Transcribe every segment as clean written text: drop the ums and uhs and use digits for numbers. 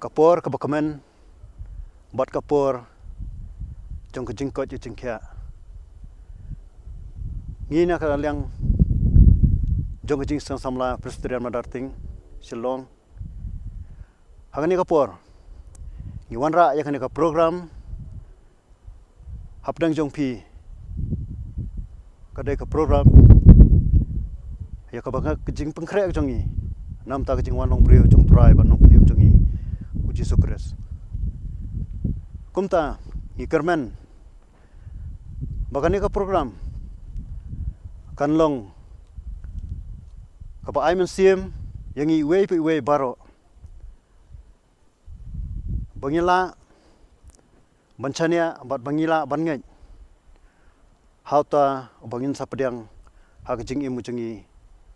kapor kabakamen bat kapor jong kejingkot yu jingkia ngina kaliang jong kejingseng Samla Presbyterian Madanrting Shillong hagani kapor ngiwanra yakani ka program hapdang jong pi kadai ka program ya ka banga kejing pengkrek jongi nam ta kejing wanong brio jong trai ban nong punium jongi uji sukres kumta ngi kermen bagani ka program kanlong kapa aimen siem yang iwe baro bangila bancania bat bangila bangej hauta bangin sapediang hagjing imu jengi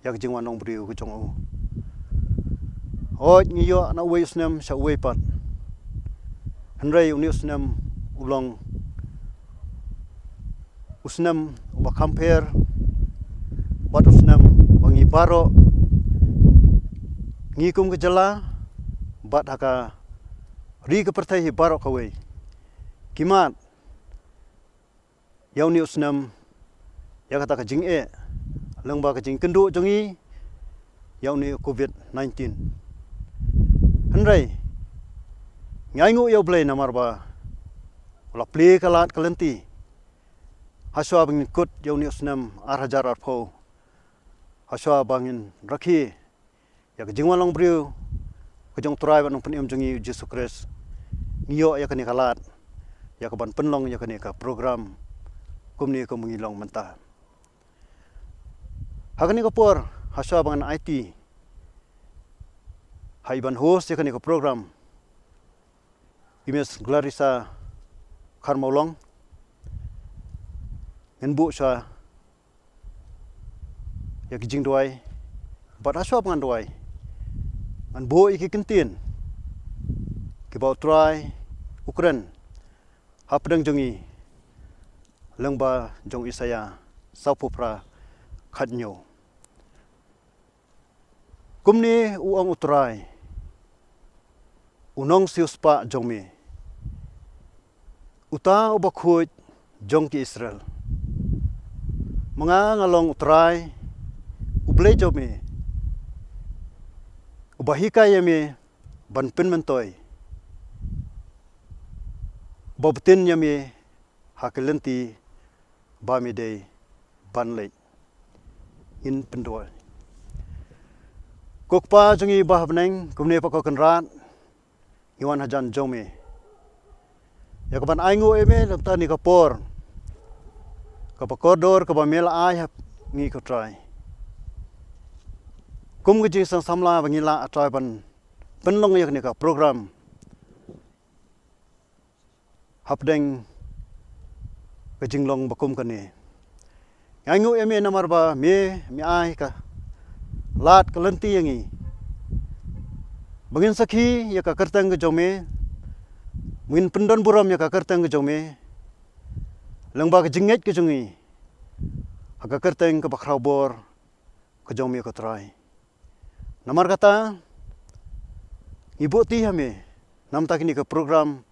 yagjing wanong briu kujong o oj ngiyo na we usnem sha we pat henrei uni usnem ulong usnem uba kamper bat usnem bangi baro ngikum kejala bat haka ri kepertai baro kawe kimat yauni usnem ya kata kejing lengba kejing kendu jongi yauni COVID-19 henrei ngaingu ya Blei namar ba ula Blei kalat kalenti haswa bangin kut yauni usnem arhajar arpo haswa bangin rakhi ya kejing walong briu kejong turai banong penium jongi Yesus Kristus ngiyo ya kani kalat ya kaban penlong ya kani ka program kumni ko mengilong mentah hagani kapor haswa bangan IT haiban host ya kani ka program Imes Glarisa Karmolong ngenbu sha ya kijing doai bat haswa bangan doai an bo iki kentin ke bau try Ukraine hapdang jongi lengba jong isaya saupupra khatnyo kumni uang utrai unong siuspa jongmi uta ubakhuj jong ki Israel mga ngalong utrai ublei jomi ubahika yami ban pinmentoi bobtin yami hakelenti bami day banlei in pendol kokpa jongi bahabneng kumne pa ko kenrat iwan hajan jome ya kaban aingu eme lamta ni kapor kapakodor kabamela ai hap ngi ko try kum gi sang Samla bangila atrai ban penlong yak ni ka program hapdeng kejinglong bakum kani aingu eme namar ba me ai ka lat kalenti yangi bangin sakhi ya ka kyrteng ke jome min pendon buram ya ka kyrteng ke jome lengba ke jinget ke jongi aga kyrteng ke bakrabor ke jome ko trai namar kata ibu ti hame nam tak ni ke program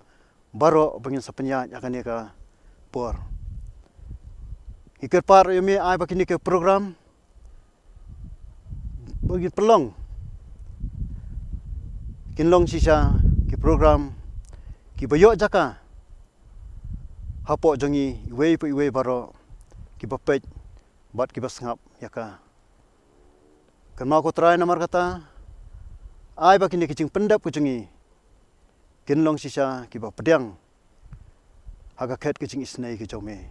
baro bangin sapenya yakani ka por ikir par yumi ai bakini ke program bagi pelong kinlong sisa ke program ki bayo jaka hapo jongi iwe baro ki bapej bat ki basngap yaka kan mau ko try namar kata ai bakini kicing pendap ko jongi kinlong sisa ki ba pedang haga khet kicing isnai ki jome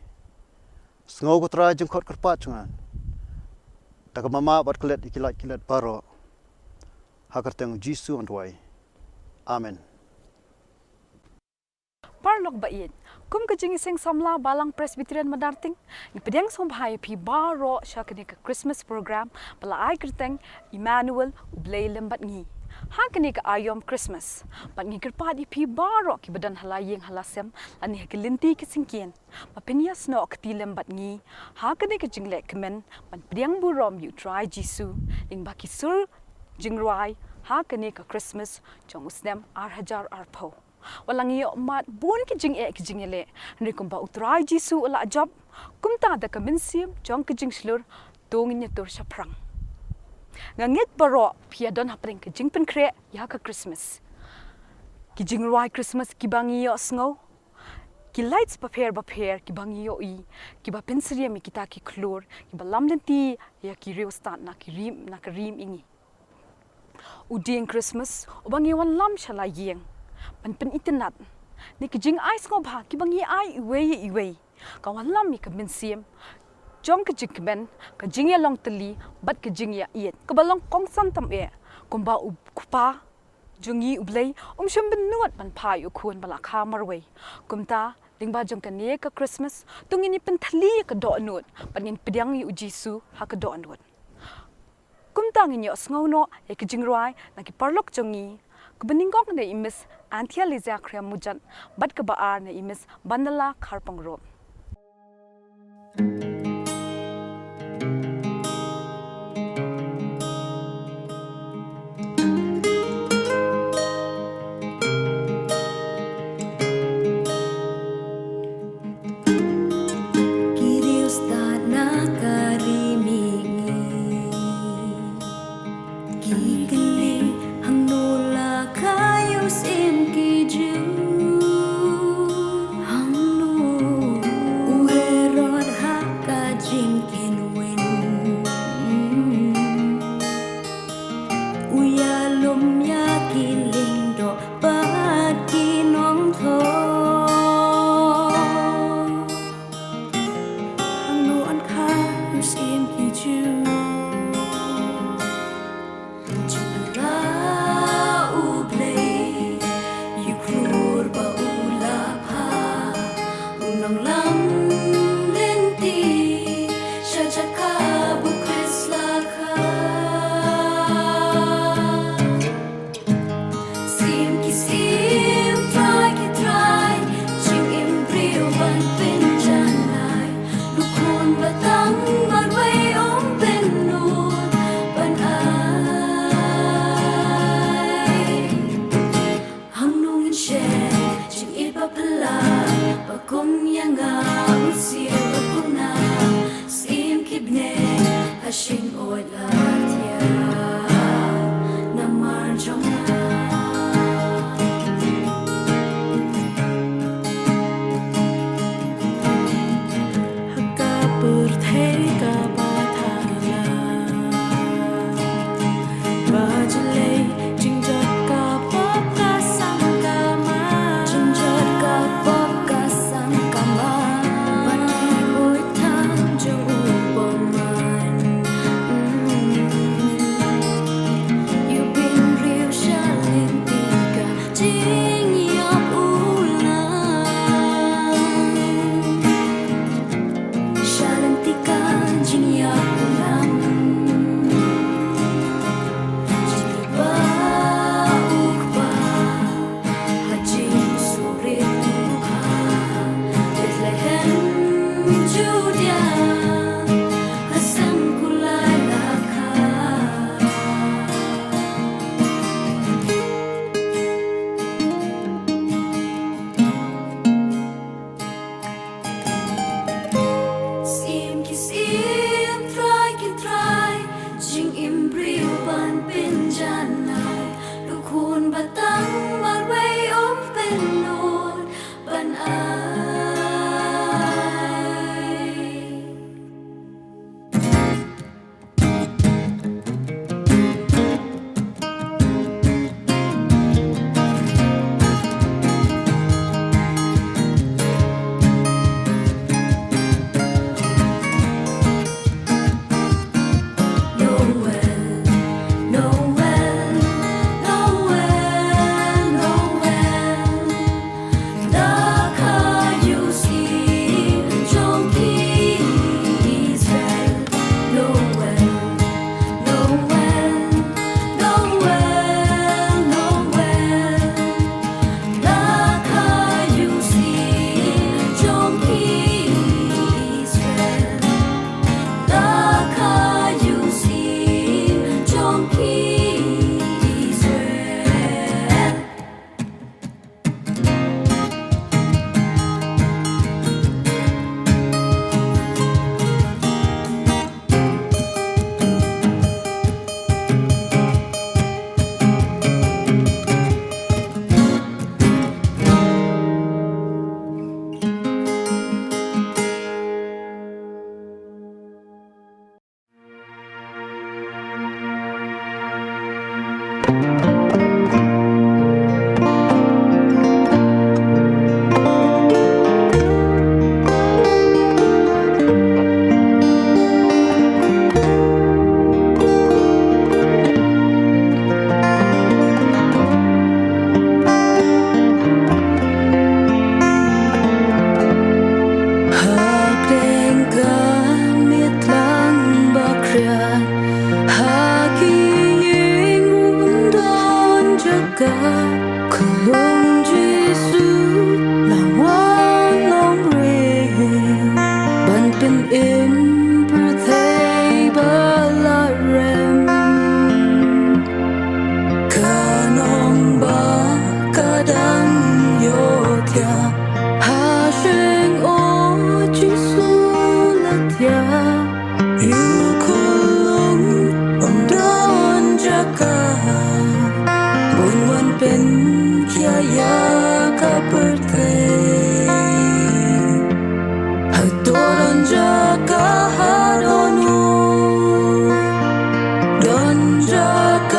sngau ko try jengkot kerpat jungan tak mama bat kelet ikilat baro hakarteng Jisu andwai amen Parlok bait kum ke Jingiaseng Samla Balang Presbyterian Madanrting ni pedang sombhai pi baro syakani ke Christmas program pala ai kyrteng Emmanuel Blei lembat ngi hakani ke ayom Christmas pat ngi kerpa di pi baro ki badan halayeng halasem ani kelinti ke singkien mapenias no kti lembat ngi hakani ke jingle kemen pan pedang burom you try Jisu ling baki sur jingruai ha kani ka Christmas jong usnem hajar arpo walangi mat bun ki jingele ni kumba utrai jisu ala job kumta da kaminsim jong ki jingslur tongin ni tur saprang ngangit baro pia don hapring ki jingpen kre ya ka Christmas ki jingruai Christmas ki bangi yo sngo ki lights baper ki bangi yo I ki ba pensria mi kita ki klor ki ba lamlenti ya ki real start na ki rim ingi uding Christmas ubangi wan lam shala yeng pen internet ni ki jing ai ngo ba ki bangi ai iwe ka wan lam mi ka min sim jong ka jikben ka jing ya long tali bat ka jing ya iet ka balong kong san tam e kumba kupa jungi Blei shum ben nuat ban pa yu khun bala kha marwei kumta dingba jong ka ne ka Christmas tungini pen thali ka do nut panin pidyang yu jisu ha ka do nut kumta ngi yo sngo no e ki jingruai na ki parlok jongi kbeningok ne imis anthia lizia khria mujan bat ka ba ar ne imis bandala kharpang ro Sim, try,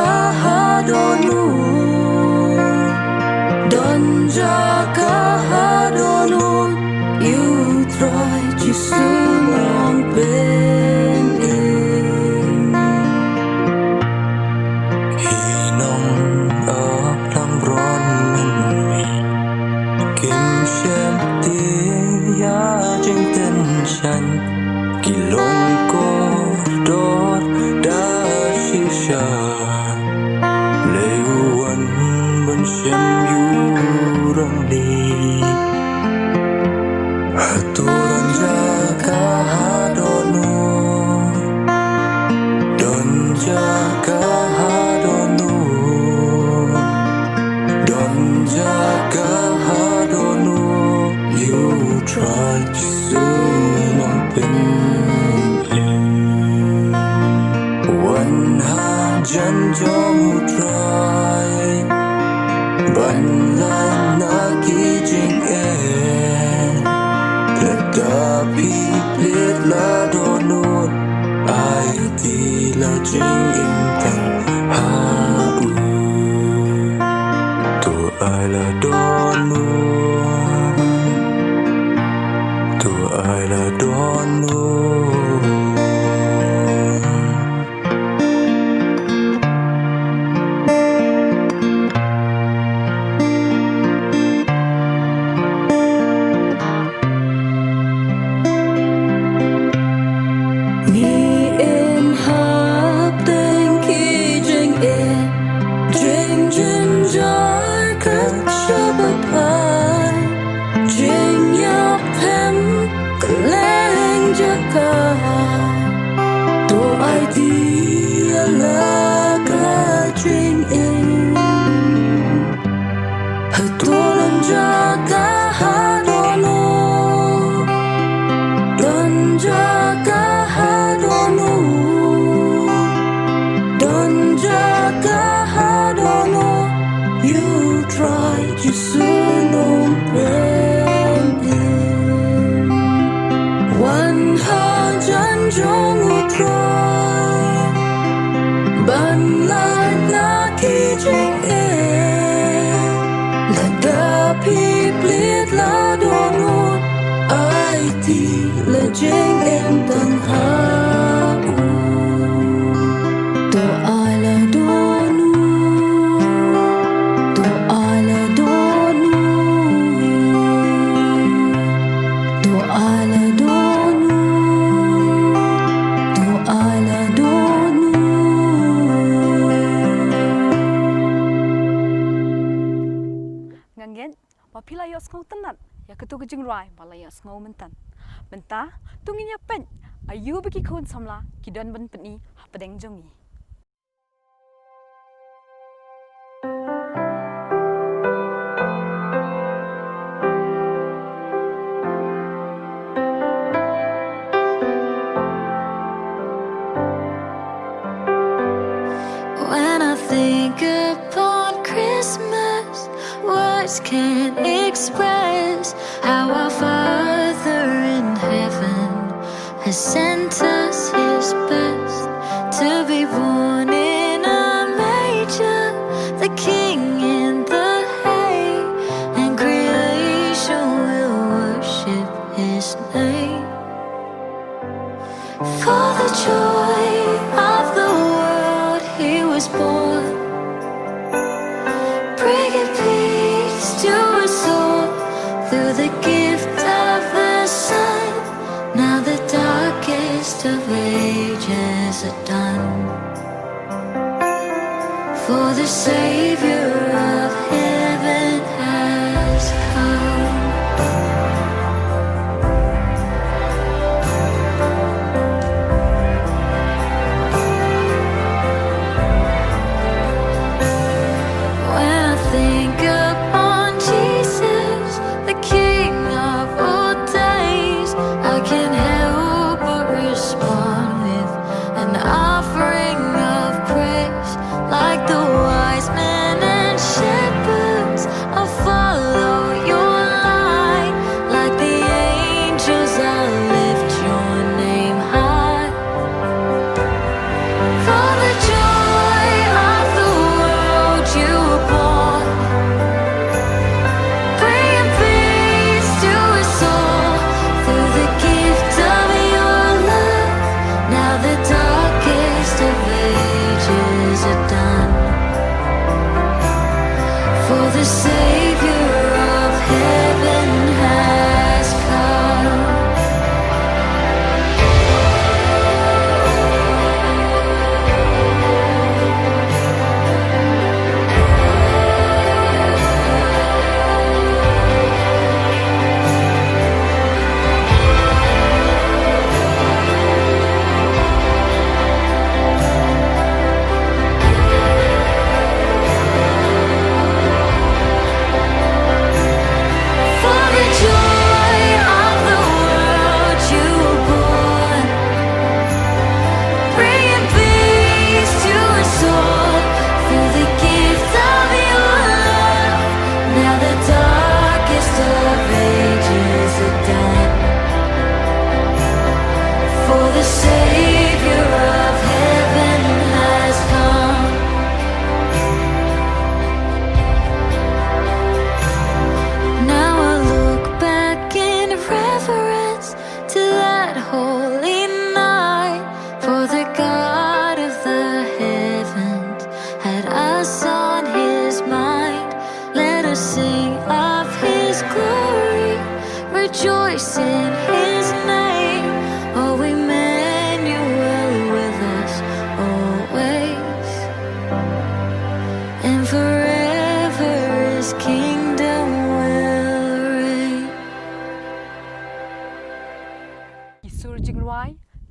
kahadonu Don jakahadonu You try jisulong pen Hinong ấp lăng ron mình Kim xem tiếng ya trên tên sanh Kỳ lông cô đốt đã sinh xa Lê uẩn bên xem yu răng đi Haturan jakahadonu Don jakahadonu Don jakahadonu You try to soon open One hajan jong try Ban lan na ki jing Tetapi plit la donut Ai ti la jing intang hau Tu ai la donut Tu ai la donut Mathaios ngau tenat ya ketu kejing rai Mathaios ngau mentan mentah tunginya pen ayu bagi khun samla kidan ben peni hapadeng jongi When I think upon Christmas, words can't express how our Father in heaven has sent us His best to be born in a manger, the King in the hay, and creation will worship His name. For the joy of the world He was born, bringing peace to us all through the gift of the Son. Now the darkest of ages are done, for the Savior of heaven has come. When I think upon Jesus, the King of all days, I can't help but respond with an offering of praise, like the wise men and shepherds.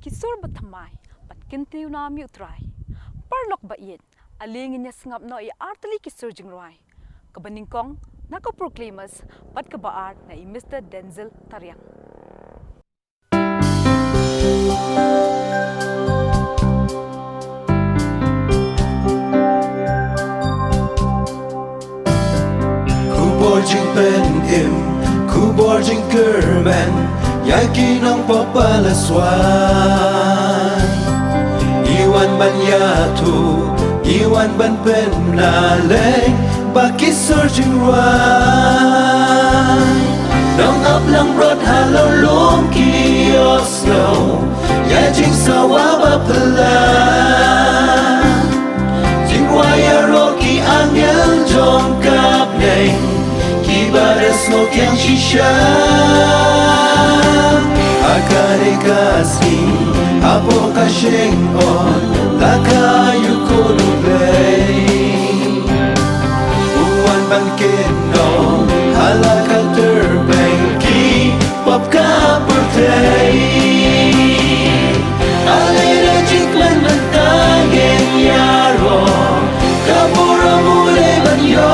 kisur bathamai pat kintiu na mi utrai parlok ba yin alingin nya sngap no I artali kisur jingroi kabaningkong nako proclaimers pat kabaar na I Mr. Denzel Taryang. Jing pen im ku borjing kerman yaki nang popala swan iwan ban yatu iwan ban pen na leng baki surging wan nong up lang rot halo lom kios no ya jing sawaba pala jing waya roki angel jong kap neng Ibadah smoke yang shisha Akare kasih Apo kasing on Lakayu kuno Blei Uwan bangkin no Halaka terbengki Pop kapurtay Alira jiklan mentangin yaro Kapura mule banyo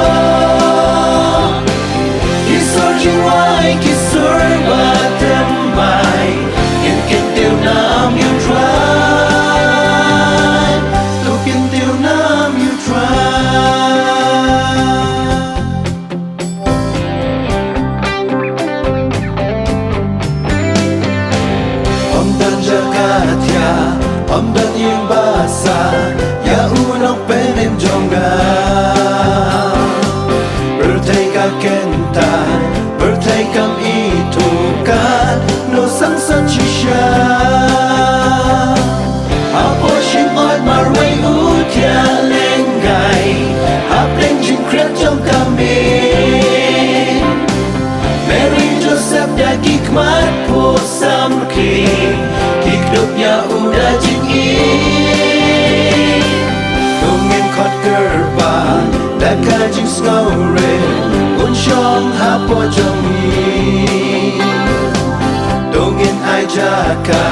Jiwai kisur batamai Yang kintil nam you try Tu kintil nam you try Om dan Jakarta Om dan yung basa Ya unang penem jongga Berteka kenta Bertaikam itu kan no sang sacisha Apo shim odd marway utia lengai Hapleng jing kret jong kami Mary Joseph da gikmat po samki Kiknupnya udah jing Tungin kot gerba Da kajing snowrail Unsyong hapo jongi Dongin ai jaka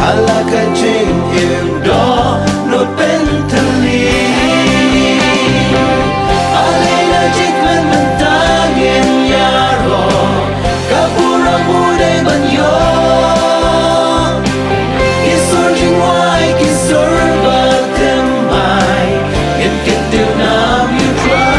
Halaka jing imdo Not pentali Alena jikman mentangin yaro Kapura mude banyo Kisur jingwai kisur batemai In kintil nam you try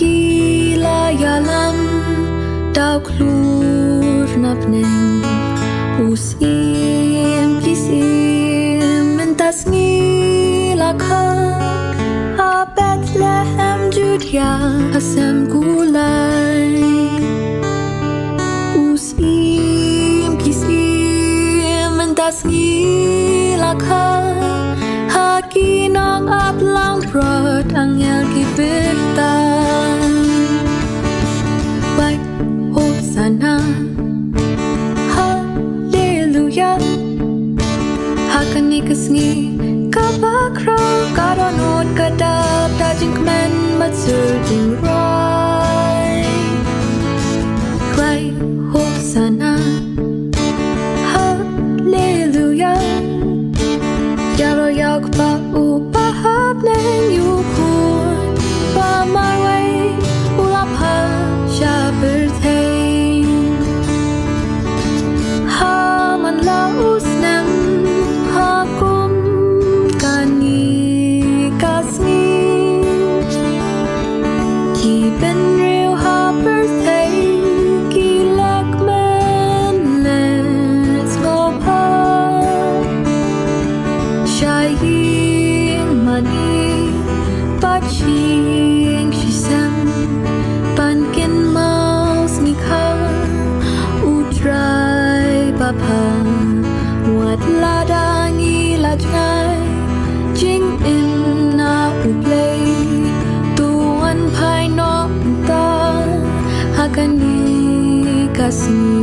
ยีลายาลันดาวคลูรนับหนึ่งอุสีมพิสีมมันตัสงีลาคาอาเบตเลเฮมจูดยาอาเซมกูไลอุสีมพิสีมมันตัสงีลาคาNang ablang brod ang yalki bertan Baik hosana Haleluya Hakani kesngi kabakra karonot kadap dajing kmen matsur jing rai Baik hosana Haleluya Yaro yak pa upahap neng yukun Pa marway ulapha siya bertay Haman laus nem hakum kani kasni Ki ben real ha bertay Ki lak men let's go pa Shaying money, but she's pumpkin mouse nika utrai papa what ladangi lajai jing in na Blei tuan pai no ta hakani kasni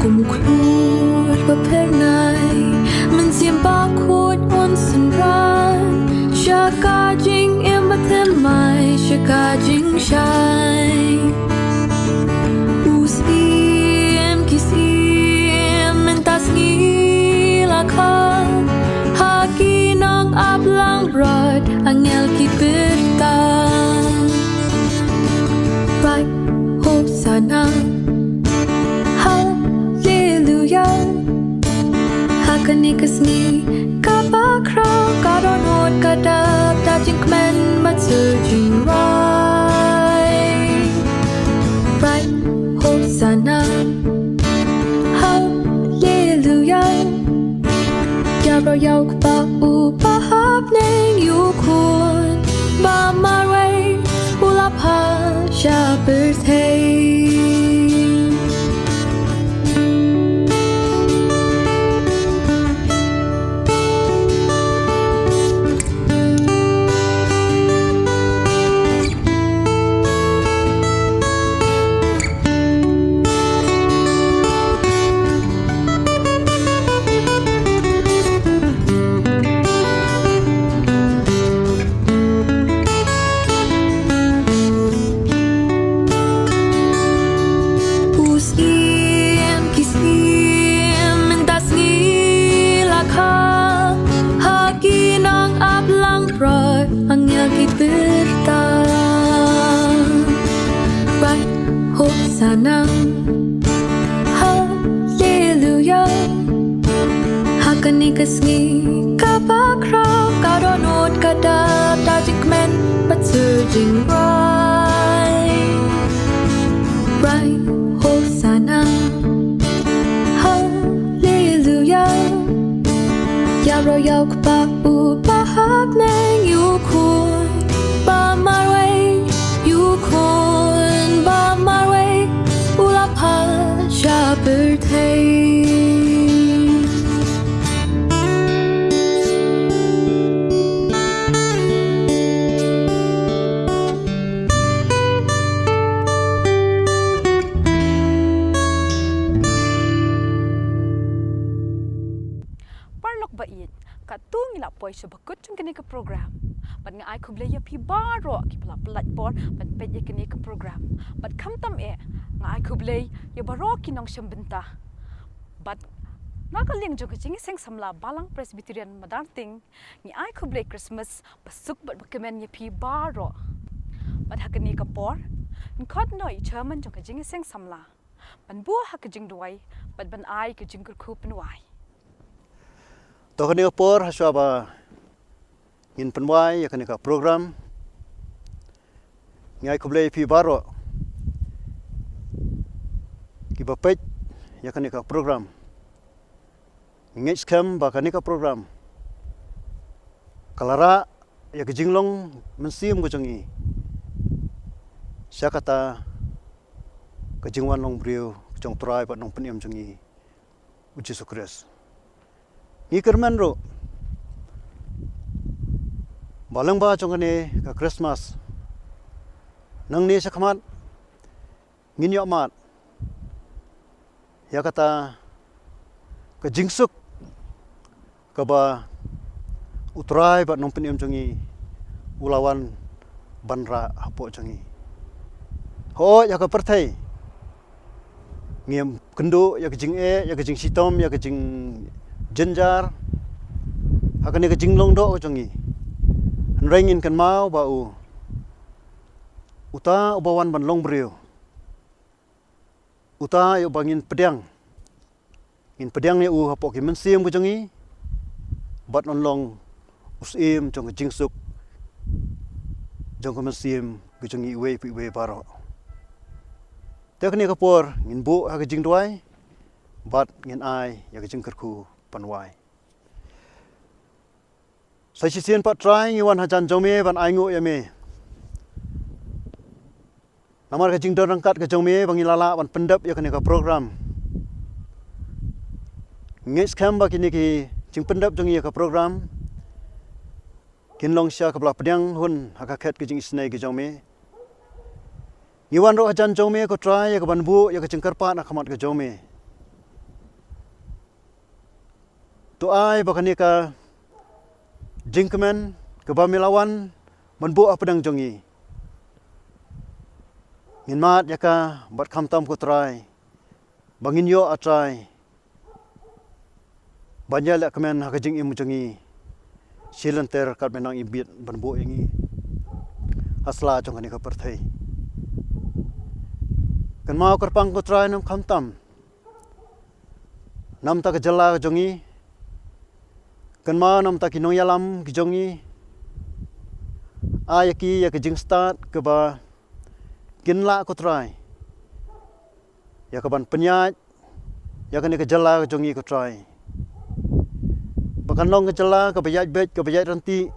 kumklur bapernai mensimpa kut on senran shaka jing imatem mai shaka jing shai usim kisim mentas ni laka haki nang ablang brod angel ki bertan right hosana hallelujah Hakani kesni kabakra karonot kadap dajing kmen matsur jing rai Right hosana Hallelujah Yaro yauk pa upahap neng yukun Ba marway ulapha siya bertay Hosana Hallelujah Hakani kesni kabakra karonot kadap dajing kmen matsur jing rai Rai Hosana Hallelujah Yaro yauk pa upahap neng yukun Ba marway yukun Ba marway ulapha siya bertay Parlok bait katung ila poi sebekut chung kini ke program Pat nga ai kublei ya pi baro ki pala pelat por pat pet ya kini ke program Pat kam tam nga ai kublei ya baro ki nong syambenta Bat nakaling jong Jingiaseng Samla Balang Presbyterian Madanrting ni ai kublei Christmas pasuk bat bakemen ya pi baro Pat hakani ka por nkot noi chairman jong Jingiaseng Samla ban bua hakajing duai pat ban ai ka jing kur khu penwai Tohani opor haswaba in penwai yakani ka program ngai ko Blei pi baro ki bapet ya kan ka program ngai scam ba kan ka program kalara ya ke jinglong mensim ko jongi sya kata ke jingwan long brio jong trai ba nong peniam jongi uji sukres ni kerman ro balang ba jong ne ka Christmas nang ni sakmat ngin yo mat ya kata ke jingsuk kaba utrai ba nong peniam jongi ulawan banra hapo jongi ho ya ka perthai ngiem kendo ya ke jing ya ke jing sitom ya ke jing jenjar hakane ke jing long do jongi nrengin kan mau ba u uta ubawan ban long brio uta yo bangin pedang in pedang ne u hapo ki mensim ko jongi bat on long usim jong jingsuk jong ko mensim ko jongi we pi we baro tekni kapor ngin bu ha jing duai bat ngin ai ya jing kerku panwai sai sien pat try ngi wan hajan jome ban ai ngu ya me namar ka jing don rangkat ka jome bangi lala ban pendap ya ka program ngis khamba kini ki jing pendap jong ya ka program kin long sya ka bla pedang hun ha ka khet ki jing snai ki jome Iwan ro hajan jome ko try ya ka banbu ya ka jingkar pa na khamat ka jome to ai bakani ka jingkmen ka bamilawan banbu apedang jongi ngin mat ya ka bat kham tam ko try bangin yo atrai banyal ya kemen ha ka jing im jongi silenter kat menang ibit banbu ingi asla jongani ka perthai kan mau kerpang ko try nam kham tam nam ta ka jala ka jongi kan mau nam ta ki nong yalam ki jongi ayaki ya ka jing start ke ba kinla ko try ya ka ban penyat ya kan ka jala ka jongi ko try bakan long ka jala ka bayat bet ka bayat ranti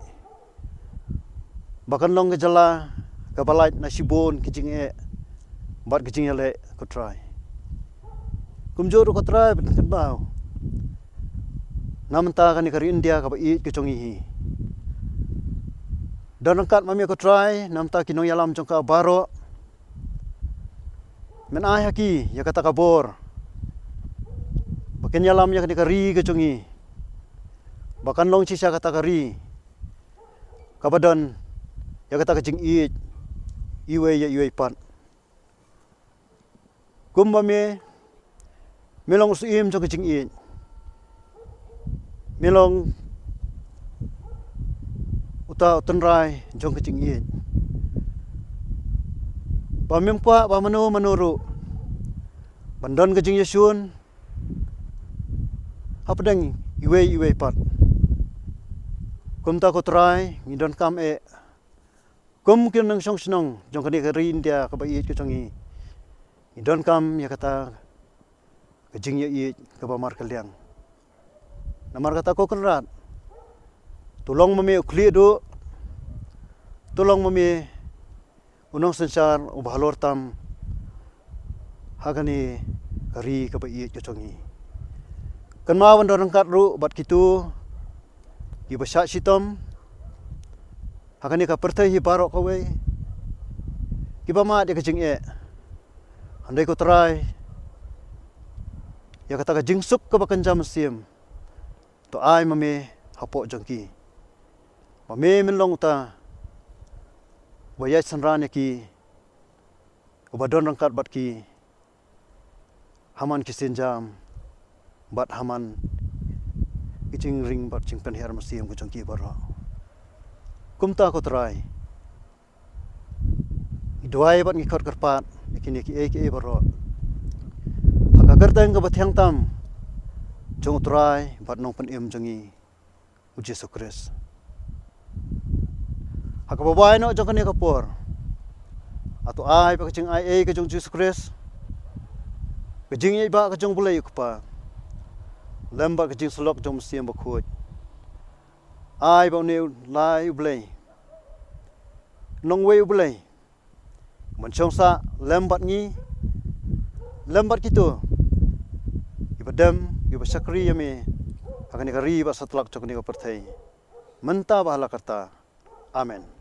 bakan long ka jala ka balait nasibon ki jing bat ke jing le ko try kumjor ko try kan bau nam ta kan ka India ka ba i ke jongi hi dan angkat mami ko try nam ta ki nong yalam jong ka baro men ai haki ya kata kabor baken yalam ya ka ri ke jongi bakan long sisa kata ka ri kabadan ya kata ka jing i iwe ya iwe pat kumba me melong usim jong ka jing i melong uta tenrai jong ka jing i pamim kwa ba menuru bandon ke jing yesun apedang iwe pat kum ta ko try ngidon kam kum kin nang song snong jong ka ni ka ri India ka ba i ke jongi idon kam ya kata ke jing ye ka ba mar kaliang namar kata ko kenrat tulong mami ukli do tulong mami unong sensar ubhalor tam hagani kari ka ba i ke jongi kan ma wan dorang kat ru bat kitu i basha sitom hagani ka perthai hi baro ka we ki ba ma de ka jing andai ko try ya kata ka jingsuk ka bakan jam sim to ai mame hapo jongki mame min long ta wayai sanran ki ubadon rangkat bat ki haman ki senjam bat haman kiching ring bat ching pen her masim ko jongki baro kumta ko try idwai bat ngikot kerpat kini ki baro haka kyrteng ka bathang tam jong try bat nong pen jongi uji sukres haka babai no jong kani kapor tu ai pa kajing ai kajong Jesus Christ. Kajing ai ba kajong Blei kupa. Lemba kajing selok jong mesti bakut. Ai ba ne lai Blei. Nong wei Blei. Mencong sa lembat ngi. Lembat gitu. Ibadam, ibasakri yame. Akan ikari ba satlak cok ni ko perthai. Menta bahala kata. Amen.